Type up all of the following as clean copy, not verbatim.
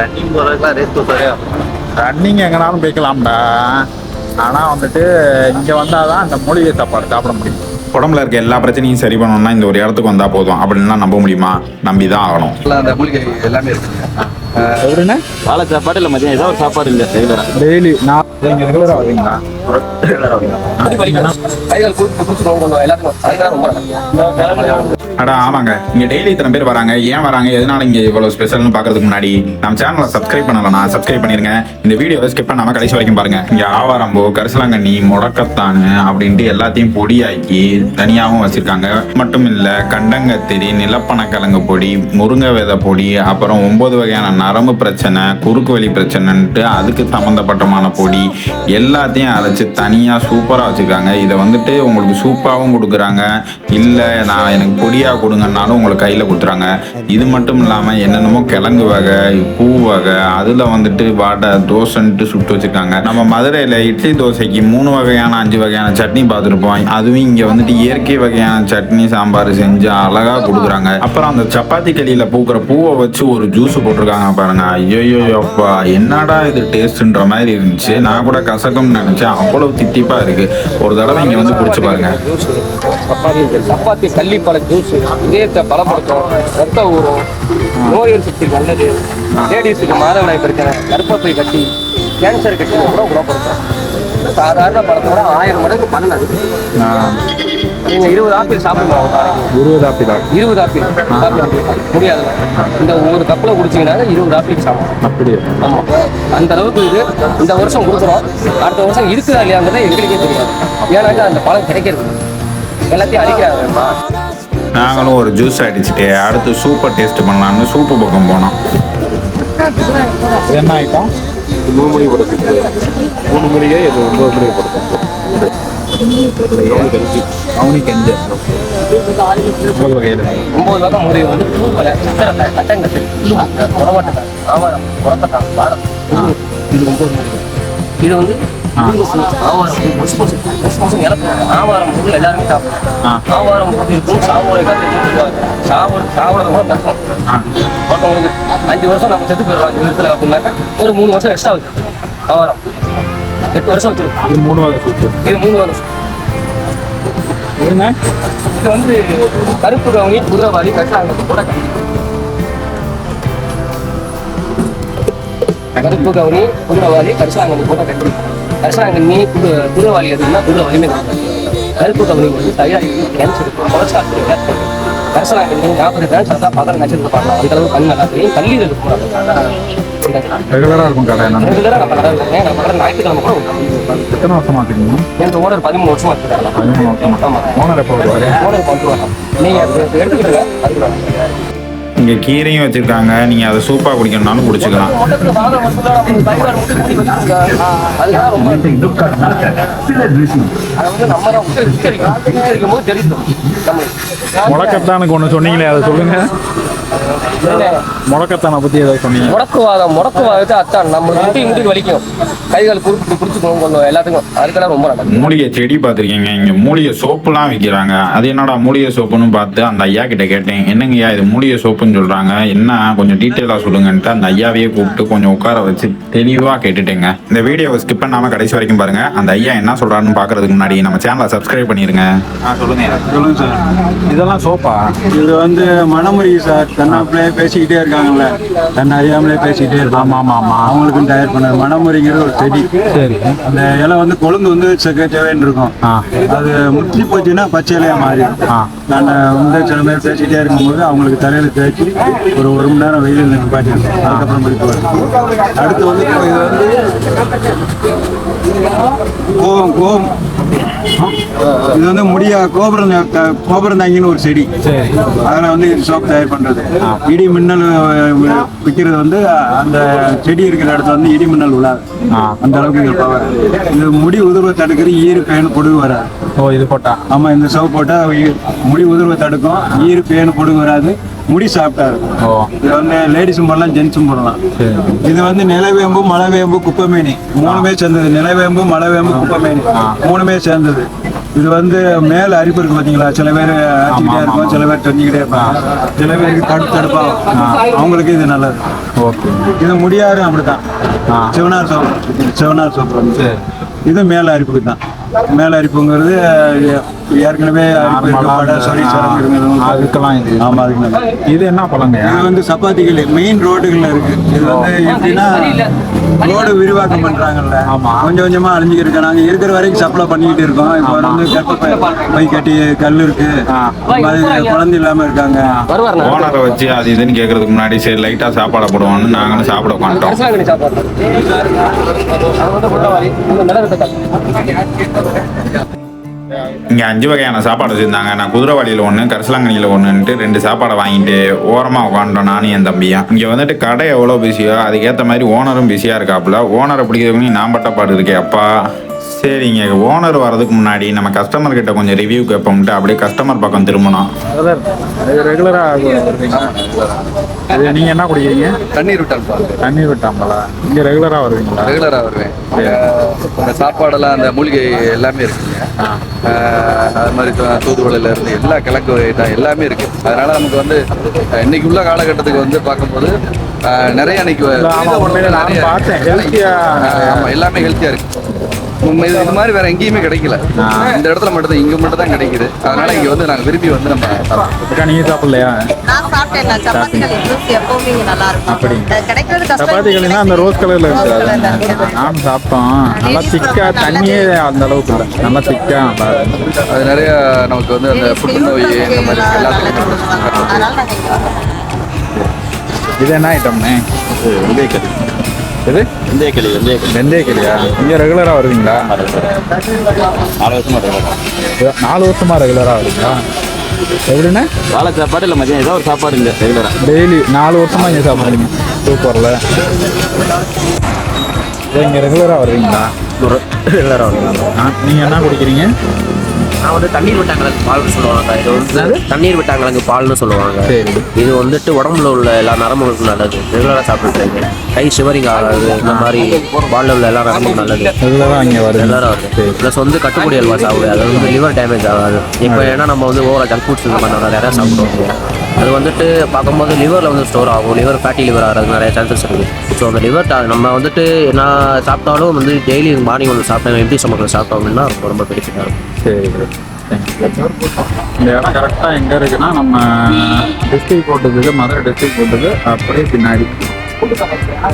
Running போகிறதுக்குலாம் race கொடுத்தாரு. Running எங்கனாலும் போய்க்கலாம்டா. ஆனால் வந்துட்டு இங்கே வந்தால் தான் இந்த மூலிகை சாப்பாடு சாப்பிட முடியும். உடம்புல இருக்க எல்லா பிரச்சனையும் சரி பண்ணணும்னா இந்த ஒரு இடத்துக்கு வந்தால் போதும் அப்படின்லாம் நம்ப முடியுமா? நம்பி தான் ஆகணும். அந்த மூலிகை எல்லாமே இருக்குங்க. எப்படின்னா வாழை சாப்பாடு இல்லை, மதியம் ஏதாவது ஒரு சாப்பாடு இல்லை ரெகுலராக. டெய்லி நான் இங்கே ரெகுலராக வரீங்களா? அடா ஆமாங்க, இங்க டெய்லி இத்தனை பேர் வராங்க. ஏன் வராங்க, எதனால இங்க இவ்வளவு ஸ்பெஷல்னு பாக்குறதுக்கு முன்னாடி நம்ம சேனலை சப்ஸ்கிரைப் பண்ணலன்னா சப்ஸ்கிரைப் பண்ணிருங்க. இந்த வீடியோவை ஸ்கிப் பண்ணாம கடைசி வரைக்கும் பாருங்க. இங்க ஆவாரம்பூ, கரிசலாங்கண்ணி, முடக்கத்தான் அப்படின்ட்டு எல்லாத்தையும் பொடியாக்கி தனியாகவும் வச்சிருக்காங்க. மட்டும் இல்ல, கண்டங்கத்திரி, நிலப்பனக்கிழங்கு பொடி, முருங்கை விதை பொடி, அப்புறம் 9 வகையான நரம்பு பிரச்சனை, குறுக்கு வலி பிரச்சனைன்ட்டு அதுக்கு சம்பந்தப்பட்டமான பொடி எல்லாத்தையும் அரைச்சு தனியா சூப்பரா வச்சிருக்காங்க. இதை வந்துட்டு உங்களுக்கு சூப்பாகவும் கொடுக்குறாங்க, இல்ல நான் எனக்கு பொடியா கொடுங்கன்னாலும் உங்களுக்கு கையில கொடுத்துறாங்க. இது மட்டும் இல்லாம என்னென்னமோ கிழங்கு வகை, பூ வகை, அதுல வந்துட்டு வாடை தோசைன்ட்டு சுட்டு வச்சிருக்காங்க. நம்ம மதுரையில இட்லி தோசைக்கு 3 வகையான 5 வகையான சட்னி பார்த்துருப்போம். அதுவும் இங்க வந்துட்டு இயற்கை வகையான சட்னி சாம்பார் செஞ்சு அழகா கொடுக்குறாங்க. அப்புறம் அந்த சப்பாத்தி களியில பூக்கிற பூவை வச்சு ஒரு ஜூஸ் போட்டிருக்காங்க பாருங்க. ஐயோ அப்பா, என்னடா இது டேஸ்ட்ன்ற மாதிரி இருந்துச்சு. நான் கூட கசக்கும்னு நினைச்சேன், அவ்வளவு தித்திப்பா இருக்கு. ஒரு தடவை இங்க வந்து குடிச்சு பாருங்க. சப்பாத்தி கள்ளிப்பழ ஜூஸ் இதயத்தை பலப்படுத்தும், ரத்த ஊறும், நோய் சக்தி நல்லது, லேடிஸுக்கு மாதவிடாய் பிரச்சனை, கர்ப்பப்பை கட்டி, கேன்சர் கட்டி கூட குணப்படுத்தும். சாதாரண பழத்தோட 1000 மடங்கு பண்ணது. நீங்க 20 ஆப்பிள் சாப்பிடுங்க. 20 ஆப்பிள் 20 ஆப்பிள் முடியாது. இந்த ஒரு கப்பில் குடிச்சிங்கன்னா 20 ஆப்பிள் சாப்பிடும். அப்படியே? ஆமாம், அந்த அளவுக்கு இது இந்த வருஷம் கொடுக்குறோம். அடுத்த வருஷம் இருக்குதா இல்லையாங்கிறத எங்களுக்கே தெரியாது. ஏன்னாக்கா அந்த பழம் கிடைக்கிறது எல்லாத்தையும் அழிக்கிறாங்க. நாங்களும் ஒரு ஜூஸ் அடிச்சுட்டு அடுத்து சூப்பர் டேஸ்ட் பண்ணலாம்னு சூப்பு பக்கம் போனோம். என்ன ஐட்டம்? 3 மணி கொடுத்து 3 மணியே இது 9 மணி கொடுத்தோம். கவுனி கெஞ்சு 9 வகையில் 9 வகை முறை வந்து பூப்பலை, சித்திரக்காய், கட்டங்கட்டு, புறவட்டக்காய், ஆவாரம், புறத்தக்காய், வாரம், இது 9 முறை. இது வந்து ஆவாரம் பொருள் எல்லாருமே சாப்பிடும். ஆவாரம் பொருள் இருக்கும், சாவோட சாப்பிடுறது கூட கஷ்டம். ஒருத்தவங்களுக்கு 5 வருஷம் நம்ம செத்து போயிடுறோம் இந்த இடத்துல அப்படின்னாக்கா ஒரு 3 வருஷம் எக்ஸ்ட்ரா வச்சு ஆவாரம் 8 வருஷம் வச்சிருக்கோம். இது 3 வகை சூப்பு. இது 3 வருஷம். இது வந்து கருப்பு கவுனி, குதிரைவாளி, கட்டாங்க கூட கருப்பு கவுனி, குதிரைவாளி, கரிசலாங்கண்ணி கூட கட்டி. கரிசலாங்கண்ணி குதிரைவாளி எதுனா குதிரைவாளியுமே கருப்பு கவுனி வந்து தயாரிப்பு கேன்சர், கொலஸ்ட்ரால், கரிசலாங்கண்ணி 40 கிராம் சாப்பிட்டா 10 நட்சத்திரம் பார்க்கலாம். அந்த அளவுக்கு கண் நல்லா தெரியும். கல்லீரல் ரெகுலராக இருக்கும் கடை. ரெகுலராக நம்ம கடை இருக்கேன். நம்ம கடை ஞாயிற்றுக்கிழமை கூட எத்தனை வருஷமா இருக்கீங்க? எனக்கு ஓனர் 13 வருஷமா இருக்கு. 13 வருஷமா? ஆமாம். ஓனர் எப்போ வருவார்? ஓனர் கொண்டு வரலாம். நீங்கள் எடுத்துக்கிட்டு அதுக்கு இங்கே கீரையும் வச்சுருக்காங்க. நீங்கள் அதை சூப்பாக குடிக்கணும்னாலும் குடிச்சிக்கலாம். முடக்கத்தானுக்கு ஒன்று சொன்னீங்களே, அதை சொல்லுங்க. முடக்கத்தானை பற்றி ஏதாவது சொன்னீங்க? முடக்குவாதத்தை அத்தான் நம்மளுக்கு முட்டி வலிக்கும், கைகள் குடிச்சுக்கணும் கொஞ்சம் எல்லாத்துக்கும். அதுக்கெல்லாம் ரொம்ப நல்லது. மூலிகை செடி பார்த்துருக்கீங்க, இங்கே மூலிகை சோப்புலாம் விற்கிறாங்க. அது என்னடா மூலிகை சோப்புன்னு பார்த்து அந்த ஐயா கிட்ட கேட்டேன். என்னங்கய்யா இது மூலிகை சோப்புன்னு சொல்கிறாங்க, என்ன கொஞ்சம் டீட்டெயிலாக சொல்லுங்கன்ட்டு அந்த ஐயாவையே கூப்பிட்டு கொஞ்சம் உட்கார வச்சு தெளிவாக கேட்டுட்டேங்க. இந்த வீடியோவை ஸ்கிப் பண்ணாமல் கடைசி வரைக்கும் பாருங்க. அந்த ஐயா என்ன சொல்கிறாருன்னு பார்க்கறதுக்கு முன்னாடி நம்ம சேனலை சப்ஸ்கிரைப் பண்ணிடுங்க. சொல்லுங்க சார். இதெல்லாம் சோப்பா? இது வந்து மணமுறி சார். தன்னாப்பிலே பேசிக்கிட்டே இருக்காங்கல்ல, தன்னை அறியாமலே பேசிக்கிட்டே இருக்காங்க. ஆமாம் ஆமாம். அவங்களுக்கும் தயார் பண்ண மணமுறிங்கிறது ஒரு செடி. சரி. அந்த இலை வந்து கொழுந்து வந்து செக்கச்சவேன்னு இருக்கும். அது முற்றி போச்சுன்னா பச்சை இலையா மாறிடும். நான் வந்து சில பேர் பேசிக்கிட்டே இருக்கும்போது அவங்களுக்கு தலையில தேய்ச்சி ஒரு 1 மணி நேரம் வெயிலில் நிற்பாட்டிருக்கோம். அதுக்கப்புறம் பிடிக்குவாங்க. அடுத்து வந்து இது வந்து கோபம். இது வந்து முடியா கோபுரந்தாங்கின்னு ஒரு செடி. அதில் வந்து சோப் தயார் பண்றது. இடி மின்னல் விற்கிறது வந்து அந்த செடி இருக்கிற இடத்துல வந்து இடி மின்னல் விழாது. அந்த அளவுக்கு இது பவர். இது முடி உதிர்வை தடுக்கிற ஈறு பேனு பொடுகு வராது. ஓ, இது போட்டா? ஆமா, இந்த சோப் போட்டா முடி உதிர்வை தடுக்கும், ஈறு பேனு பொடுகு வராது, முடி சாப்பிட்டா இருக்கும். இது வந்து லேடிஸும் போடலாம், ஜென்ஸும் போடலாம். இது வந்து நிலவேம்பு, மலைவேம்பு, குப்பைமேனி 3மே சேர்ந்தது. நிலவேம்பு, மலைவேம்பு, குப்பைமேனி 3மே சேர்ந்தது. இது வந்து மேல அரிப்பு இருக்கு பாத்தீங்களா, சில பேர் அரிச்சுக்கிட்டே இருக்கும், சில பேர் தெரிஞ்சுக்கிட்டே இருப்பாங்க, சில பேருக்கு தடுப்பாகும், அவங்களுக்கு இது நல்லது. ஓகே. இது முடியாரு அப்படித்தான். சிவனார் சோப்பு வந்து இது மேல அரிப்புக்கு தான். மேல அரிப்புங்கிறது ஏற்கனவே அதுக்கெல்லாம் இது. ஆமா, அதுக்கு இது என்ன பழங்க? இது வந்து சப்பாத்திகள் மெயின் ரோடுகள்ல இருக்கு. இது வந்து எப்படின்னா ரோடு விரிவாக்கம் பண்றாங்கல்ல, கொஞ்சம் கொஞ்சமா அழிஞ்சுக்கிட்டு நாங்க இருக்கிற வரைக்கும் சப்ளை பண்ணிக்கிட்டு இருக்கோம். இப்போ வந்து கற்பை கட்டி கல் இருக்கு, குழந்தை இல்லாம இருக்காங்க. ஓனரை வச்சு அது இதுன்னு கேட்கறதுக்கு முன்னாடி சரி லைட்டா சாப்பாடு போடுவோம்னு நாங்களும் சாப்பிட உட்காந்துட்டோம். இங்கே 5 வகையான சாப்பாடு வச்சுருந்தாங்க. நான் குதிரைவாளியில் ஒன்று, கரிசலாங்கண்ணியில் ஒன்றுன்ட்டு 2 சாப்பாடை வாங்கிட்டு ஓரமாக உட்காந்துட்டோம் நானும் என் தம்பியும். இங்கே வந்துட்டு கடை எவ்வளோ பிஸியோ அதுக்கேற்ற மாதிரி ஓனரும் பிஸியாக இருக்காப்புல. ஓனரை பிடிக்கிறதுக்கு நான் பட்டப்பாடு இருக்கே அப்பா. சரிங்க, ஓனர் வர்றதுக்கு முன்னாடி நம்ம கஸ்டமர்கிட்ட கொஞ்சம் ரிவ்யூ கேட்போம்ட்டு அப்படியே கஸ்டமர் பக்கம் திரும்பணும். ரெகுலராக நீங்கள் என்ன குடிக்கிறீங்க? தண்ணீர் விட்டால் தண்ணீர் விட்டாங்களா? இங்கே ரெகுலராக வருவீங்களா? ரெகுலராக வருவேன். இந்த சாப்பாடெல்லாம் அந்த மூலிகை எல்லாமே இருக்குங்க. அது மாதிரி தூதுவளையில இருந்து எல்லா கிழங்கு ஐட்டம் எல்லாமே இருக்கு. அதனால நமக்கு வந்து இன்னைக்கு உள்ள காலகட்டத்துக்கு வந்து பார்க்கும்போது நிறைய இன்னைக்கு எல்லாமே ஹெல்த்தியா இருக்கு. இது மாதிரி வேற எங்கேயுமே கிடைக்கல, இந்த இடத்துல மட்டும் இங்க மட்டும் தான் கிடைக்குது. அதனால இங்க வந்து நாங்க விரும்பி வந்து நம்ம நீங்க சாப்பிடலையா? நான் சாப்பிட்டேன். சப்பாத்திகள் எப்பவுமே நல்லா இருக்கும். அப்படி கிடைக்கிறது சப்பாத்திகள்னா அந்த ரோஸ் கலர்ல இருக்கு. நானும் சாப்பிட்டோம். நல்லா திக்கா, தண்ணியே அந்த அளவுக்கு இல்லை, நல்லா திக்கா. அது நிறைய நமக்கு வந்து அந்த புற்றுநோய் இந்த மாதிரி எல்லாத்துக்கும். இது என்ன ஐட்டம்னே? வெந்தயக்கறி. இது வெந்தயக்களி. வெந்தயக்களியா? இங்கே ரெகுலராக வருவீங்களா? 4 வருஷமா ரெகுலராக வருவீங்களா? எப்படின்னா காலை சாப்பாடு இல்லை மதியம் ஏதோ ஒரு சாப்பாடு இல்லை, ரெகுலராக டெய்லி 4 வருஷமா இங்கே சாப்பிடுறீங்க. சூப்பரில். இங்கே ரெகுலராக வருவீங்களா? ரெகுலராக வருவீங்களா? நீங்கள் என்ன குடிக்கிறீங்க? நான் வந்து தண்ணீர் விட்டாங்களுக்கு பால்னு சொல்லுவாங்க. இது வந்து தண்ணீர் விட்டாங்களுக்கு பால்னு சொல்லுவாங்க. இது வந்துட்டு உடம்புல உள்ள எல்லா நரம்புகளுக்கும் நல்லது. ரெகுலராக சாப்பிட்டுருக்கேன். கை ஷிவரிங் ஆகாது. இந்த மாதிரி பாலில் உள்ள எல்லா நரம்புக்கும் நல்லது. ரெகுலராக இங்கே வருது. ரெகுலராக வருது. ப்ளஸ் வந்து கட்டுப்படி அல்வா சாப்பிடுது. அது வந்து லிவர் டேமேஜ் ஆகாது. இப்போ ஏன்னா நம்ம வந்து ஓவராக ஜங்க் ஃபுட்ஸ் இந்த மாதிரி நிறையா சாப்பிடுவோம். அது வந்துட்டு பார்க்கும்போது லிவரில் வந்து ஸ்டோர் ஆகும். லிவர் ஃபேட்டி லிவர் ஆகிறது நிறைய சான்சஸ் இருக்குது. ஸோ அந்த லிவர் நம்ம வந்துட்டு நான் சாப்பிட்டாலும் வந்து டெய்லி மார்னிங் ஒன்று சாப்பிட்டேன், எப்படி சமைக்கல சாப்பிட்டோம் அப்படின்னா ரொம்ப பெனிஃபிட்டாக இருக்கும். சரி, இந்த இடம் கரெக்டாக எங்கே இருக்குன்னா நம்ம டிஸ்ட்ரிக்ட் போட்டுக்கு, மதுரை டிஸ்ட்ரிக்ட் போட்டுக்கு அப்படியே பின்னாடி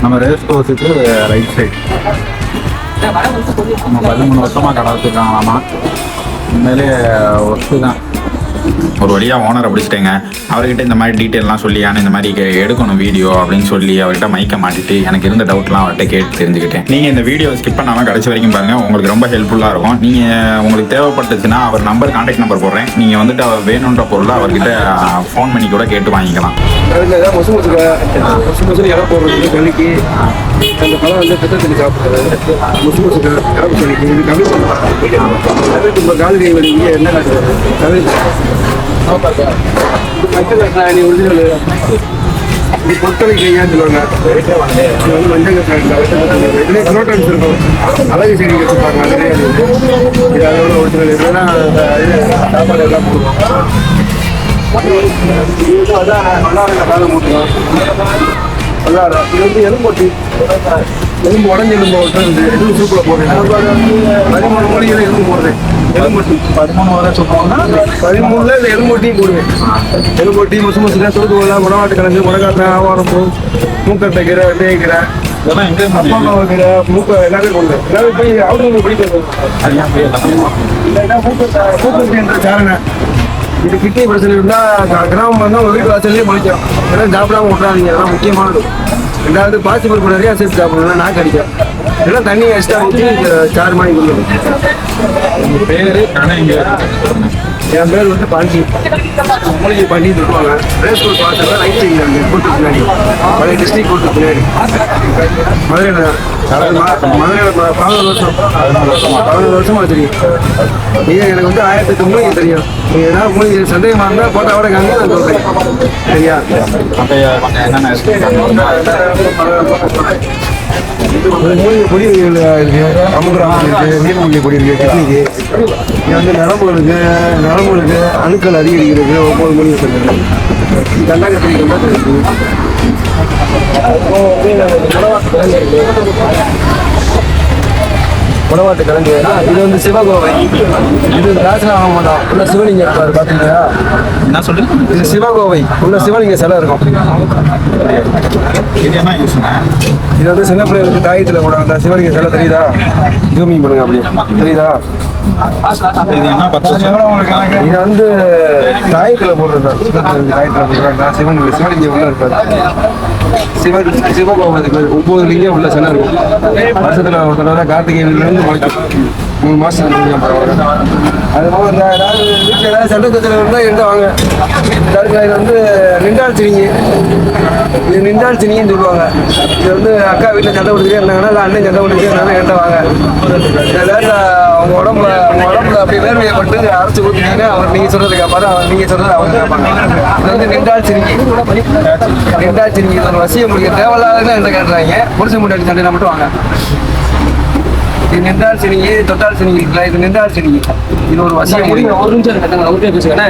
நம்ம ரேஸ் கோர்ஸுக்கு ரைட் சைடு. நம்ம 13 வருஷமாக கடை வச்சுருக்காங்களாமா. உண்மையிலே ஒர்க்கு தான். ஒரு வழியாக ஓனரை பிடிச்சிட்டேங்க. அவர்கிட்ட இந்த மாதிரி டீட்டெயிலாம் சொல்லி இந்த மாதிரி எடுக்கணும் வீடியோ அப்படின்னு சொல்லி அவர்கிட்ட மைக்க மாட்டிட்டு எனக்கு இருந்த டவுட்லாம் அவர்கிட்ட கேட்டு தெரிஞ்சுக்கிட்டேன். நீங்கள் இந்த வீடியோ ஸ்கிப் பண்ணாமல் கடைசி வரைக்கும் பாருங்கள், உங்களுக்கு ரொம்ப ஹெல்ப்ஃபுல்லாக இருக்கும். நீங்கள் உங்களுக்கு தேவைப்பட்டுச்சுன்னா அவர் நம்பர், கான்டாக்ட் நம்பர் போடுறேன். நீங்கள் வந்துட்டு அவர் வேணுன்ற பொருளை அவர்கிட்ட ஃபோன் பண்ணி கூட கேட்டு வாங்கிக்கலாம். இடம் போடுறது கல்லிக்கு அந்த பழம் வந்து பெத்தத்தில் சாப்பிட்றது கால்கை வலி என்ன ஒரிஜினல் இது பொட்டலை கையான்னு சொல்லுவாங்க. இது வந்து மஞ்சள் இதுலேயே குரோட்டன்ஸ் இருக்கும், அழகு செடி வச்சுருப்பாங்க நிறைய. இது அதோட ஒரிஜினல் இதெல்லாம் சாப்பாடு எல்லாம் போடுவோம். அதான் நல்லா காலம் மூட்டுவோம். நல்லா இது வந்து எலும்பொட்டி, எலும்பு உடஞ்சி எலும்பு எலும்பு சூப்பில் போடுறேன். 13 மொழிகள் எலும்பு போடுறேன். எலும்பொட்டி 13 வரை சொல்லுவாங்கன்னா 13ல் இந்த எலும்பொட்டியும் போடுவேன். எலும்பொட்டி, முசுமுசுக்கா, தூதுவளை, முடவாட்டு கிழங்கு, முடக்காட்டை, ஆவாரம்பூ, மூக்கட்டை கீரை, வெந்தயக்கீரை, இதெல்லாம் எங்கே அப்பாக்காவை கீரை, மூக்கை எல்லாமே கொள்வேன். எல்லாமே போய் அவுட்டர் பிடிக்கிறது இல்லைன்னா மூக்கட்டி என்ற காரணம். இது கிட்னி பிரச்சனை இருந்தால் கிராமம் வந்தால் உங்கள் வீட்டு வாசல்லேயே முளைக்கும். இதெல்லாம் சாப்பிடாம விட்றாதீங்க, அதெல்லாம் முக்கியமானது. ரெண்டாவது பாசி பருப்பு நிறையா சேர்த்து சாப்பிடணும், நாக்கு அடிக்கும். இதெல்லாம் தண்ணி எக்ஸ்ட்ரா ஊற்றி சாறு மணி கொடுக்கணும். உங்கள் பேர், கடை எங்கே? என் பேர் வந்து பாண்டி, மூலிகை பாண்டி சொல்லுவாங்க. ரேஸ் கோர்ஸ் வாசலில் ரைட் சைடில் கூட்டு பின்னாடி, பழைய டிஸ்ட்ரிக்ட் கூட்டு பின்னாடி, மதுரையில் தான். மதுரையில் 14 வருஷமா வச்சுருக்கீங்க. நீங்கள் எனக்கு வந்து 1008 மூலிகை தெரியும். நீங்கள் ஏதாவது மூலிகை சந்தேகமாக இருந்தால் போட்டா கூட காங்க, நான் சொல்கிறேன். சரியா? என்னென்ன மூலிகை பொடி இருக்கு, அமுகிராமம் இருக்கு, நீர்மூலிகை பொடி இருக்கு, கிட்னிக்கு. இது வந்து நரம்புகளுக்கு அணுக்கள் அதிகரிக்கிறது 9 மூலிகை சொல்லுங்க. கண்ணாக்கத்திரிக்கை மட்டும் இருக்கு. உணவாட்டு கிழங்கு இது வந்து சிவகோவை. இது ராஜநாம மடம் உள்ள சிவலிங்கம் இருப்பாரு பாத்தீங்களா? என்ன சொல்றீங்க? இது சிவகோவை உள்ள சிவலிங்க சிலை இருக்கும். இது என்ன யூஸ்ங்க? இது வந்து சின்ன பிள்ளைகளுக்கு தாயத்துல கூட அந்த சிவலிங்க சிலை தெரியுதா? ஜூமிங் பண்ணுங்க அப்படி தெரியுதா? இது என்ன பர்பஸ்? இது வந்து தாயத்துல போடுறது தாயத்துல போடுறாங்க. சிவலிங்க உள்ள இருப்பாரு. சிவகோவத்துக்கு 9 லிங்கம் உள்ள சிலை இருக்கும். வருஷத்துல ஒரு தடவை கார்த்திகை 3 மாசம் அது போக இந்த ஏதாவது வீட்டில் ஏதாவது சட்டத்தில் இருந்தால் எந்த வாங்க. இது வந்து நின்றால் சினிங்கி, இது நின்றால் சினிங்கின்னு சொல்லுவாங்க. இது வந்து அக்கா வீட்டில் சண்டை கொடுத்துட்டே இருந்தாங்கன்னா இல்லை அண்ணன் சண்டை கொடுத்துட்டே இருந்தாலும் என்கிட்ட வாங்க. ஏதாவது அவங்க உடம்புல அப்படி வேர்வையப்பட்டு அரைச்சி கொடுத்தீங்கன்னா அவர் நீங்கள் சொல்றது கேட்பாரு, நீங்கள் சொல்றது அவங்க கேட்பாங்க. இது வந்து நின்றால் சினிங்கி. இது ஒரு வசியம் முடிக்க தேவையில்லாத என்கிட்ட கேட்டுறாங்க. புடிச்ச முன்னாடி சண்டையில் மட்டும் வாங்க. இது நின்றால் சினிங்கி, தொட்டால் சினிங்கி இருக்குல்ல, இது நின்றால் சினிங்கி. இது ஒரு வசியம் முடியும். ஒரு நிமிஷம் கட்டாங்க அவர்கிட்ட பேசுகிறேன்.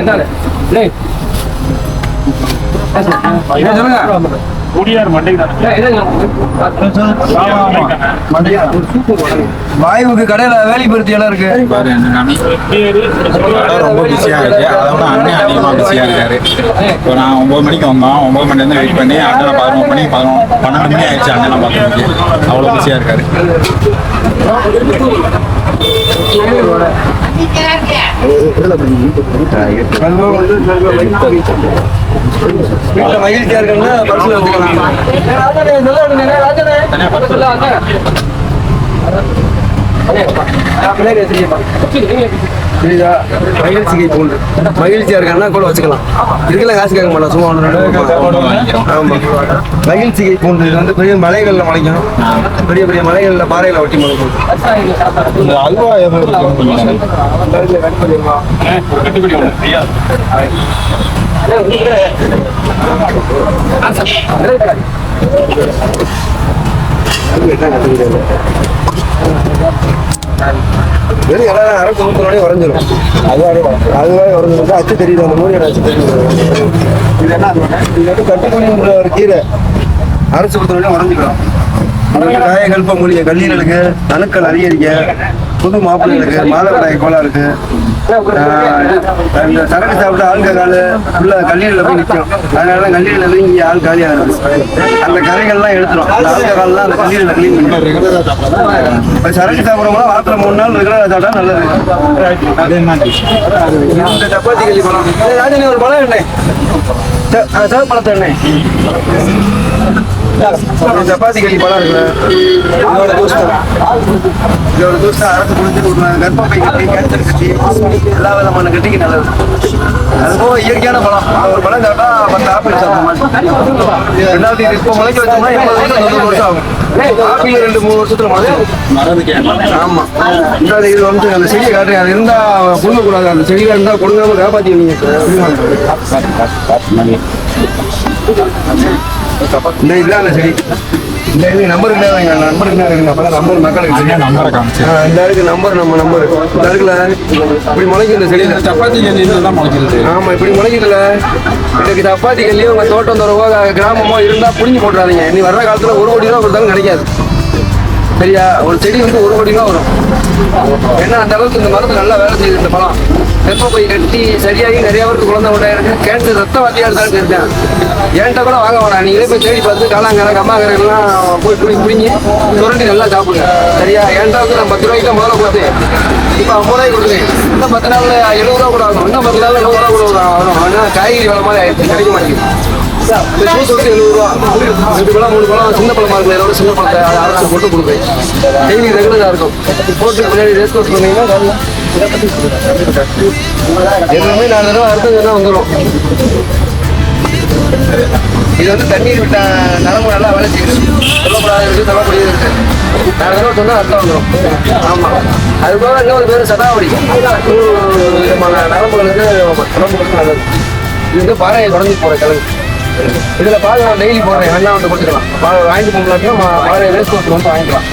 என்ன சொல்லுங்க. வாயுவுக்கு கடையில வேலைப்படுத்தி இடம் இருக்கு. ரொம்ப பிஸியா இருக்கு. அதோட அண்ணன் அதிகமா பிஸியா இருக்காரு. இப்போ நான் 9 மணிக்கு வந்தோம். 9 மணில இருந்து வெயிட் பண்ணி அண்ணனை 11 மணி 12 மணி ஆயிடுச்சு அண்ணனை பார்க்கறதுக்கு. அவ்வளவு பிஸியா இருக்காரு. வீட்டுல மகிழ்ச்சியா இருக்குன்னா பரிசுல வச்சுக்கலாம். புரியுதா? மகிழ்ச்சிக்கு பூண்டு மகிழ்ச்சியா இருக்கான்னா கூட வச்சுக்கலாம். இதுக்கெல்லாம் காசு கேட்க மாட்டோம், சும்மா ஆமா. மகிழ்ச்சிக்கு பூண்டு இது வந்து பெரிய மலைகள்ல முளைக்கும். பெரிய பெரிய மலைகள்ல பாறையில ஒட்டி முளைக்கும். இந்த அல்வா எதுவும் இருக்கு? வெறும் எல்லாரும் அரைச்சு ஊற்றினோடனே உறைஞ்சிடும். அதுவாக உறைஞ்சிடும். அச்சு தெரியுது, அந்த மூலியோட அச்சு தெரியுது. இது என்ன இது வந்து கட்டுமணின்ற ஒரு கீரை அரைச்சு ஊற்றினோடனே உறைஞ்சிடும். காயகல்ப மூலிகை கல்லீரலுக்கு, அணுக்கள் அதிகரிக்க, புது மாப்பிள்ளைகளுக்கு, மாதவிடாய் கோளாறுக்கு, இந்த சரக்கு சாப்பிட்டு ஆல்கஹால் உள்ள கல்லீரல போய் நிற்கும். அதனால கல்லீரல இங்கே ஆள் காலியாக இருக்கும். அந்த கரைகள்லாம் எடுத்துரும். அந்த ஆல்கஹால்லாம் அந்த கல்லீரல கிளீன் பண்ணி சரக்கு சாப்பிட்றவங்களாம் வாரத்தில் 3 நாள் ரெகுலராக சாப்பிட்டா நல்லது. இந்த சப்பாத்தி கல்லி பழம் ராஜனி ஒரு பழம் எண்ணெய் பழத்தை எண்ணெய் சப்பாத்தி கல்லி பழம் இருக்குல்ல, இதோட தூஸ்தா அரைச்சு குடிச்சு கொடுக்கலாம். கர்ப்பப்பை கட்டி, கேன்சர் கட்டி, எல்லா விதமான கட்டிக்கு நல்லது. அது போக இயற்கையான பழம். ஒரு பழம் சாப்பிட்டா 10 ஆப்பிள் சாப்பிடலாம். ரெண்டாவது இது இப்போ முளைக்க வச்சோம்னா 80 வருஷம் ஆகும். ஆப்பிள் 2-3 வருஷத்துல முளைக்கும். ஆமா. ரெண்டாவது இது வந்து அந்த செடியை காட்டுறேன். அது இருந்தா கொடுங்கக்கூடாது. அந்த செடியில இருந்தா கொடுங்காம காப்பாத்தி நீங்க. இந்த இதுதான் அந்த செடி. இந்த இது நம்பருக்கு நம்பருக்கு அப்பதான் நம்பர் மக்களுக்கு நம்பரை காமிச்சு இந்த இருக்கு நம்பர். நம்ம நம்பர் இந்த இருக்குல்ல, இப்படி முளைக்கும் இந்த செடியில. சப்பாத்தி தான் முளைக்கிறது. ஆமா, இப்படி முளைக்குதுல. இதுக்கு சப்பாத்தி கல்லியோ உங்க தோட்டம் தரவோ கிராமமோ இருந்தா புடிஞ்சு போட்டுறாதீங்க. நீ வர்ற காலத்துல 1 கோடி ரூபா கொடுத்தாலும் கிடைக்காது. சரியா? ஒரு செடி வந்து 1 கோடி ரூபா வரும். ஏன்னா அந்த அளவுக்கு இந்த மரத்து நல்லா வேலை செய்யுது. இந்த பழம் கர்ப்பப்பை கட்டி சரியாகி நிறைய பேருக்கு குழந்தை உண்டாயிருக்கு. கேன்சர் ரத்த வாத்தியா இருந்தாலும் இருக்கேன். என்கிட்ட கூட வாங்க வேணாம். நீங்களே போய் தேடி பார்த்து காளாங்கரை கம்மாங்கரைலாம் போய் பிடிங்கி சுரண்டி நல்லா சாப்பிடுங்க. சரியா? என்கிட்ட வந்து நான் 10 ரூபாய்க்கு முதல்ல கொடுத்தேன். இப்போ 50 ரூபாய்க்கு கொடுக்குறேன். இன்னும் 10 நாள்ல 70 ரூபா கூட ஆகும். இன்னும் 10 நாள்ல 100 ரூபா கூட வரும். ஆனால் காய்கறி வேலை மாதிரி ஆயிடுச்சு, கிடைக்க மாட்டேங்குது. ஜூஸ் வந்து 70 ரூபா. 2 பழம் 3 பழம் சின்ன பழமா இருக்கும். இதோட சின்ன பழத்தை அதை அரைச்சு போட்டு கொடுப்பேன். டெய்லி ரெகுலராக இருக்கும். போட்டு முன்னாடி ரேஸ் கோர்ஸ் பண்ணீங்கன்னா எப்பவுமே 4 தடவை அறுத்ததுன்னா வந்துடும். இது வந்து தண்ணீர் விட்ட நரம்பு நல்லா வேலை செய்யுது. சொல்லக்கூடாது இருக்கு, சொல்லக்கூடியது இருக்கு. 4 தடவை சொன்னா அர்த்தம் வந்துடும். ஆமா. அது போக இன்னொரு பேர் சதாவடி. விதமான நரம்புகளுக்கு உடம்புகளுக்கு நல்லது. இது வந்து பாறையை குறைஞ்சி போற கிழங்கு. இதுல பால் நான் டெய்லி போடுறேன், வேணா வந்து கொடுத்துக்கலாம். பால் வாங்கிட்டு போகலாட்டினா மதுரை ரேஸ் கோர்ஸ் வந்து வாங்கிக்கலாம்.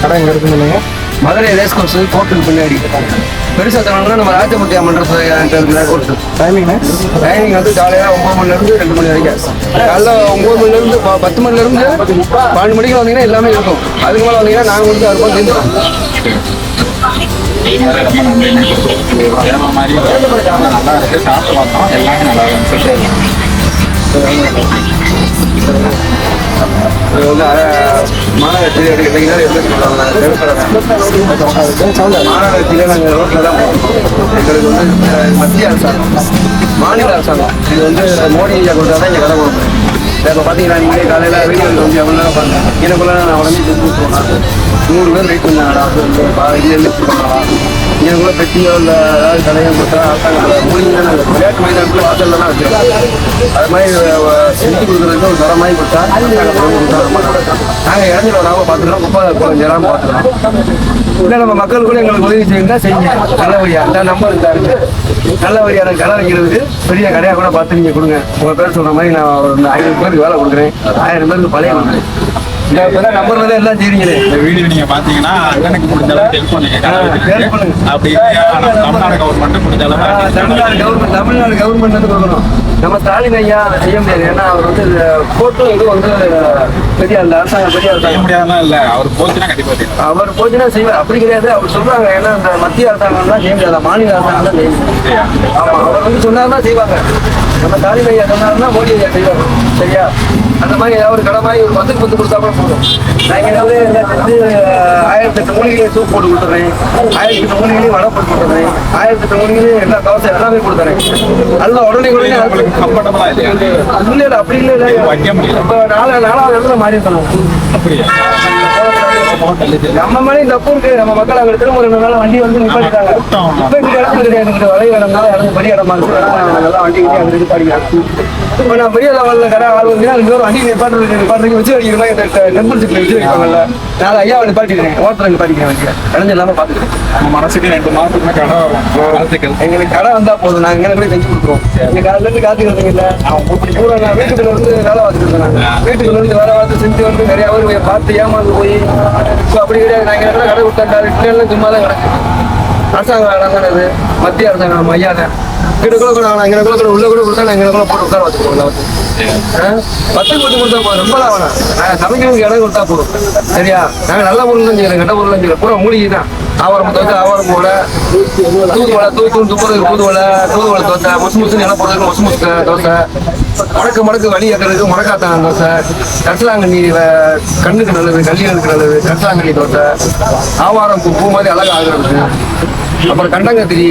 கடை இங்க இருக்குன்னு மதுரை ரேஸ் கோர்ஸ் கோர்ட்டுக்கு பின்னாடி பெருசாக தரணும்னா நம்ம ராஜபுத்தியா மன்றத்தில் கோர்ஸ். டைமிங் வந்து காலையில் 9 மணிலேருந்து 2 மணி வரைக்கும். காலைல 9 மணிலேருந்து 10 மணிலேருந்து 12 மணிக்கு வந்தீங்கன்னா எல்லாமே இருக்கும். அதுக்கு மேலே வந்தீங்கன்னா நாங்கள் வந்து 6 ரூபாய் தந்துடுறோம். நல்லா இருக்கு, சாப்பிட்டு பார்த்தோம், எல்லாமே நல்லா இருந்துச்சு. இது வந்து மாநகரத்தில் எடுக்கிறீங்கன்னா மாநகரத்தில் நாங்கள் ரோட்டில் தான் போகிறோம். எங்களுக்கு வந்து மத்திய அரசாங்கம், மாநில அரசாங்கம் இது வந்து மோடி ஐயா கொடுத்தா தான் இங்கே கடை கொடுப்போம். இப்போ பார்த்தீங்கன்னா நீங்கள் காலையில் வீடியோவில் வந்து எவ்வளோ நேரம் பாருங்கள். எனக்குள்ள நான் உடனே செஞ்சு போனேன். 100 பேர் வெயிட் பண்ணாங்கடா, இது பண்ணலாம். எனக்குள்ள பெட்டியோ இல்லை ஏதாவது கடையோ கொடுத்தா அரசாங்கத்தில் மூலிகை நாங்கள் விளையாட்டு மைதானத்தில் வாசலில் தான் வச்சுருக்கோம். அது மாதிரி செஞ்சு கொடுக்குறதுக்கு ஒரு தரம் மாதிரி கொடுத்தா நாங்கள் இறஞ்சி வராமல் பார்த்துக்கிறோம். குப்பை கொஞ்சம் பார்த்துக்கிறோம். இல்லை நம்ம மக்கள் கூட எங்களுக்கு உதவி செய்யுங்க, செய்யுங்க. நல்லபடியாக இந்த நம்பர் இருந்தாரு, நல்லபடியான கடை வைக்கிறதுக்கு பெரிய கடையாக கூட பார்த்து நீங்கள் கொடுங்க. உங்கள் பேர் சொல்கிற மாதிரி நான் ஒரு 500 பேருக்கு வேலை கொடுக்குறேன், 1000 பேருக்கு பழைய கொடுக்குறேன். இந்த இப்போதான் நம்பர் வந்து எல்லாம் செய்றீங்களே. இந்த வீடியோ நீங்க பாத்தீங்கன்னா அண்ணனுக்கு முடிஞ்ச அளவுக்கு ஹெல்ப் பண்ணுங்க. அப்படி தமிழ்நாடு கவர்மெண்ட் முடிஞ்ச அளவுக்கு தமிழ்நாடு கவர்மெண்ட் வந்து கொடுக்கணும். நம்ம ஸ்டாலின் ஐயா அதை செய்ய முடியாது. ஏன்னா அவர் வந்து கோர்ட்டும் இது வந்து பெரிய அந்த அரசாங்கம் பெரிய செய்ய முடியாதுலாம் இல்ல, அவர் போச்சுன்னா கண்டிப்பா செய்யும். அவர் போச்சுன்னா செய்வார், அப்படி கிடையாது. அவர் சொல்றாங்க, ஏன்னா இந்த மத்திய அரசாங்கம் தான் செய்ய முடியாது, மாநில அரசாங்கம் தான் செய்ய முடியும். ஆமா, அவர் வந்து சொன்னார்தான் செய்வாங்க. நம்ம ஸ்டாலின் ஐயா சொன்னாருன்னா மோடி ஐயா செய்வாங்க. சரியா? அந்த மாதிரி ஏதாவது ஒரு கடை மாதிரி ஒரு 10க்கு 10 கொடுத்தா கூட போதும். நான் ஏதாவது வந்து 1008 மூலிகையை சூப் போட்டு கொடுத்துறேன், 1008 மூலிகையும் வடை போட்டு கொடுத்துறேன், 1008 மூலிகையும் எல்லா கவசம் எல்லாமே கொடுத்துறேன். அதுதான் உடனே கம்ஃபர்டபுளா இல்லையா? இல்ல அப்படி இல்லை. வைக்க முடியல. இப்போ 4வது இடத்துல மாறி இருக்கணும். அப்படியா? நம்ம மேலே தப்பு இருக்கு. நம்ம மக்கள் அங்கே திரும்ப 2 நாள் வண்டி வந்து நிப்பாட்டிட்டாங்க. இப்போ இந்த இடத்துல கிடையாது, வலை இடம்னால இடம் பெரிய இடமா இருக்கு. நல்லா வண்டி கிட்டே அங்கே நிப்பாட்டிக்கிறாங்க. இப்போ நான் பெரிய லெவலில் கடை ஆள் வந்து 2 பேரும் வண்டி நிப்பாட்டுறதுக்கு வச்சு அடிக்கிற மாதிரி டெம்பிள் சிட்டில் வச்சு வைப்பாங்கல்ல. நான் ஐயாவை நிப்பாட்டிக்கிறேன், ஓட்டரை நிப்பாட்டிக்கிறேன், வண்டியை இடம் இல்லாமல் பார்த்துக்கிறேன். நம்ம மனசுக்கு 2 மாதத்துக்கு கடை வரும். எங்களுக்கு கடை வந்தா போதும், நாங்கள் இங்கே கூட செஞ்சு கொடுக்குறோம். எங்கள் காலையிலேருந்து காத்துக்கிறதுங்க இல்லை. பூரா நான் வீட்டுக்குள்ள வந்து வேலை பார்த்துட்டு நாங்கள் வீட்டுக்குள்ள இருந்து வேலை பார்த்து செஞ்சு வந்து நிறைய பேர் பார்த்து ஏமாந்து போய் இப்போ அப்படி கிடையாது. நாங்கள் எங்களை கடை விட்டாரு இட்லாம் சும்மா தான் கிடக்கு. அரசாங்கம் இடம் தானே இது, மத்திய அரசாங்கம் நம்ம ஐயா தான். வீட்டுக்குள்ள கூட நான் எங்களுக்குள்ள கூட உள்ள கூட கொடுத்தா நாங்கள் எங்களுக்குள்ள போட்டு உட்கார வச்சுருக்கோம். 10க்கு 10 கொடுத்தா போதும், ரொம்ப தான் வேணாம். நாங்கள் சமைக்கிறதுக்கு இடம் கொடுத்தா போதும். சரியா? நாங்கள் நல்ல பொருள் தான் செய்யறோம், கெட்ட பொருள் தான் செய்யறோம். பூரா மூலிகை தான். ஆவாரம் தோசை, ஆவாரம் போட, தூதுவலை, துப்புறதுக்கு தூதுவலை தோசை, முசுமுசுன்னு இலை போடுறதுக்கு முசுமுசு தோசை, மடக்கு வலி ஏற்கிறதுக்கு முடக்காத்தான் தோசை, கரிசலாங்கண்ணி கண்ணுக்கு நல்லது, கல்யாணுக்கு நல்லது கரிசலாங்கண்ணி தோசை, ஆவாரம் பூ மாதிரி அழகாக ஆகுறதுக்கு. அப்புறம் கண்டங்கத்திரி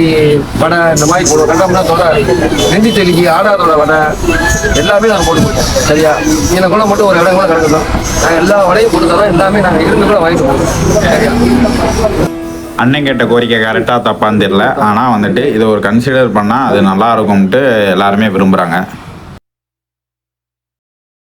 வடை இந்த மாதிரி போடுவோம். கண்டம்னா தொட, நெஞ்சு தெளிக்கி ஆடாதோட வடை எல்லாமே நாங்கள் போட்டு கொடுப்போம். சரியா? எனக்குள்ள மட்டும் ஒரு இடம் கூட கிடக்கணும். நாங்கள் எல்லா வடையும் போட்டு தரோம், எல்லாமே நாங்கள் இருந்து கூட வாங்கிட்டு போவோம். சரியா? அண்ணன் கேட்ட கோரிக்கை கரெக்டாக தப்பான்னு தெரியல, ஆனால் வந்துட்டு இதை ஒரு கன்சிடர் பண்ணால் அது நல்லா இருக்கும்ட்டு எல்லாருமே விரும்புகிறாங்க.